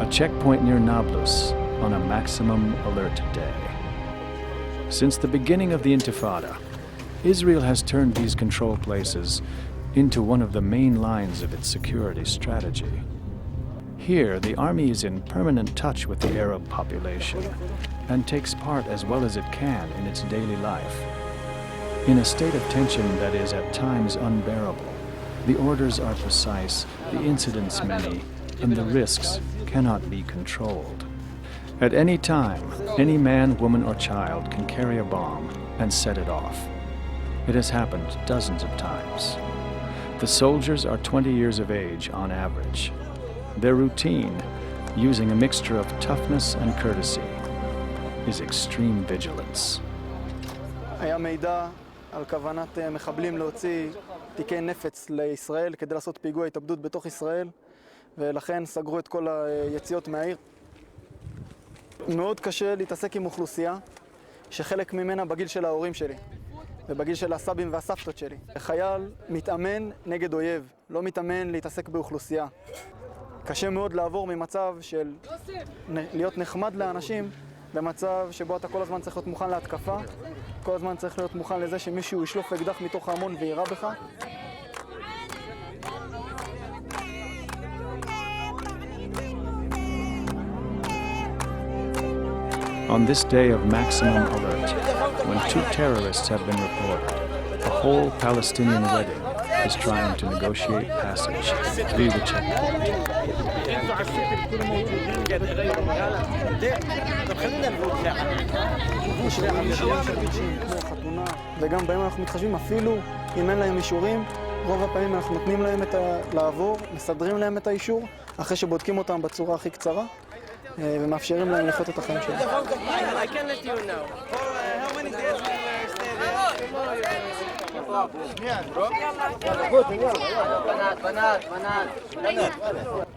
A checkpoint near Nablus on a maximum alert day. Since the beginning of the Intifada, Israel has turned these control places into one of the main lines of its security strategy. Here, the army is in permanent touch with the Arab population and takes part as well as it can in its daily life. In a state of tension that is at times unbearable, the orders are precise, the incidents many, and the risks cannot be controlled. At any time, any man, woman, or child can carry a bomb and set it off. It has happened dozens of times. The soldiers are 20 years of age on average. Their routine, using a mixture of toughness and courtesy, is extreme vigilance. היה מידע על כוונת מחבלים להוציא תיקי נפץ לישראל כדי לעשות פיגוע התאבדות בתוך ישראל, ולכן סגרו את כל היציאות מהעיר. מאוד קשה להתעסק עם אוכלוסייה שחלק ממנה בגיל של ההורים שלי ובגיל של הסבים והסבתות שלי. חייל מתאמן נגד אויב, לא מתאמן להתעסק באוכלוסייה. קשה מאוד לעבור ממצב של להיות נחמד לאנשים למצב שבו אתה כל הזמן צריך להיות מוכן להתקפה, כל הזמן צריך להיות מוכן לזה שמישהו ישלוף אקדח מתוך ההמון וירה בך. On this day of maximum alert, when 2 terrorists have been reported, a whole Palestinian wedding is trying to negotiate passage through the checkpoint. וגם בהם אנחנו מתחשבים, אפילו אם אין להם אישורים, רוב הפעמים אנחנו נותנים להם לעבור, מסדרים להם את האישור, אחרי שבודקים אותם בצורה הכי קצרה, ומאפשרים להם לחיות את החיים שלהם.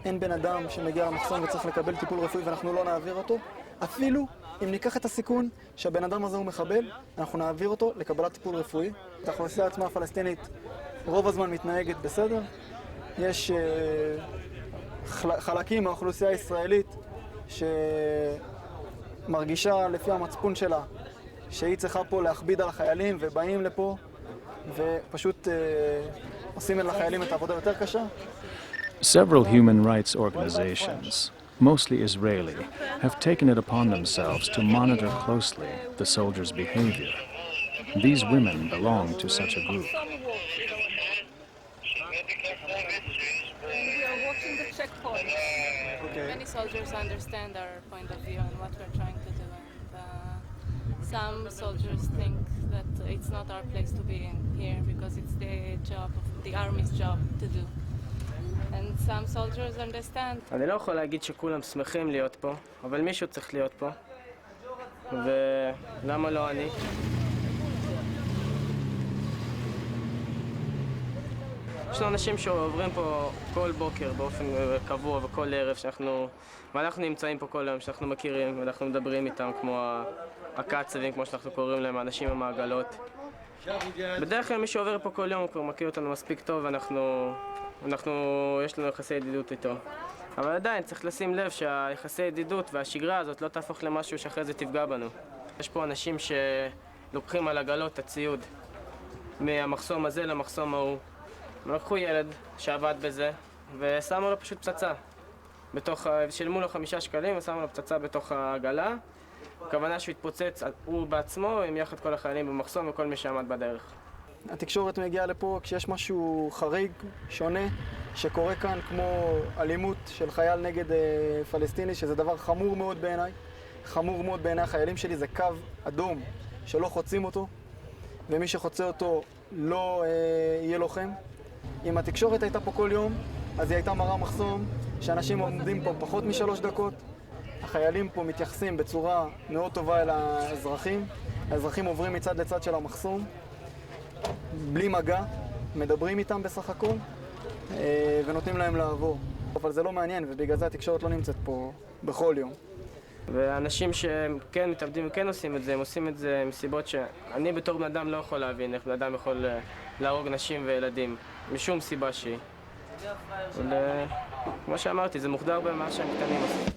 אין בן אדם שמגיע למחסום וצריך לקבל טיפול רפואי ואנחנו לא נעביר אותו. אפילו אם ניקח את הסיכון שהבן אדם הזה הוא מחבל, אנחנו נעביר אותו לקבלת טיפול רפואי. האוכלוסייה עצמה הפלסטינית רוב הזמן מתנהגת בסדר. יש חלקים מהאוכלוסייה הישראלית שמרגישה לפי המצפון שלה שהיא צריכה פה להכביד על החיילים ובאים לפה ופשוט עושים לחיילים את העבודה יותר קשה. Several human rights organizations, mostly Israeli, have taken it upon themselves to monitor closely the soldiers' behavior. These women belong to such a group. We are watching the checkpoint. Many soldiers understand our point of view and what we're trying to do, and some soldiers think that it's not our place to be in here because it's the job of the army's job to do. And some soldiers understand. אני לא יכול להגיד שכולם שמחים להיות פה, אבל מישהו צריך להיות פה. ולמה לא אני? יש אנשים שעוברים פה כל בוקר באופן קבוע וכל ערב ואנחנו נמצאים פה כל יום שאנחנו מכירים ואנחנו מדברים איתם כמו הקצבים, כמו שאנחנו קוראים להם, האנשים עם העגלות. בדרך כלל מי שעובר פה כל יום כבר מכיר אותנו מספיק טוב יש לנו יחסי ידידות איתו. אבל עדיין צריך לשים לב שהיחסי ידידות והשגרה הזאת לא תהפוך למשהו שאחרי זה תפגע בנו. יש פה אנשים שלוקחים על עגלות את הציוד מהמחסום הזה למחסום ההוא. הם לקחו ילד שעבד בזה ושמו לו פשוט פצצה. שילמו לו 5 שקלים ושמו לו פצצה בתוך העגלה. הכוונה שהוא התפוצץ, הוא בעצמו, עם יחד כל החיילים במחסום וכל מי שעמד בדרך. התקשורת מגיעה לפה כשיש משהו חריג, שונה, שקורה כאן כמו אלימות של חייל נגד פלסטיני, שזה דבר חמור מאוד בעיניי. חמור מאוד בעיני החיילים שלי, זה קו אדום שלא חוצים אותו, ומי שחוצה אותו לא יהיה לוחם. אם התקשורת הייתה פה כל יום, אז היא הייתה מראה מחסום שאנשים עומדים פה פחות מ3 דקות. החיילים פה מתייחסים בצורה מאוד טובה אל האזרחים. האזרחים עוברים מצד לצד של המחסום, בלי מגע, מדברים איתם בסך הכל, ונותנים להם לעבור. אבל זה לא מעניין, ובגלל זה התקשורת לא נמצאת פה בכל יום. ואנשים שכן מתאבדים וכן עושים את זה, הם עושים את זה מסיבות שאני בתור בן אדם לא יכול להבין איך בן אדם יכול להרוג נשים וילדים, משום סיבה שהיא. כמו שאמרתי, זה מוחדר במה שהם קטנים עושים.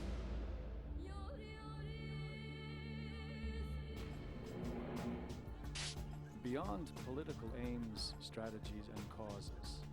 beyond political aims, strategies, and causes.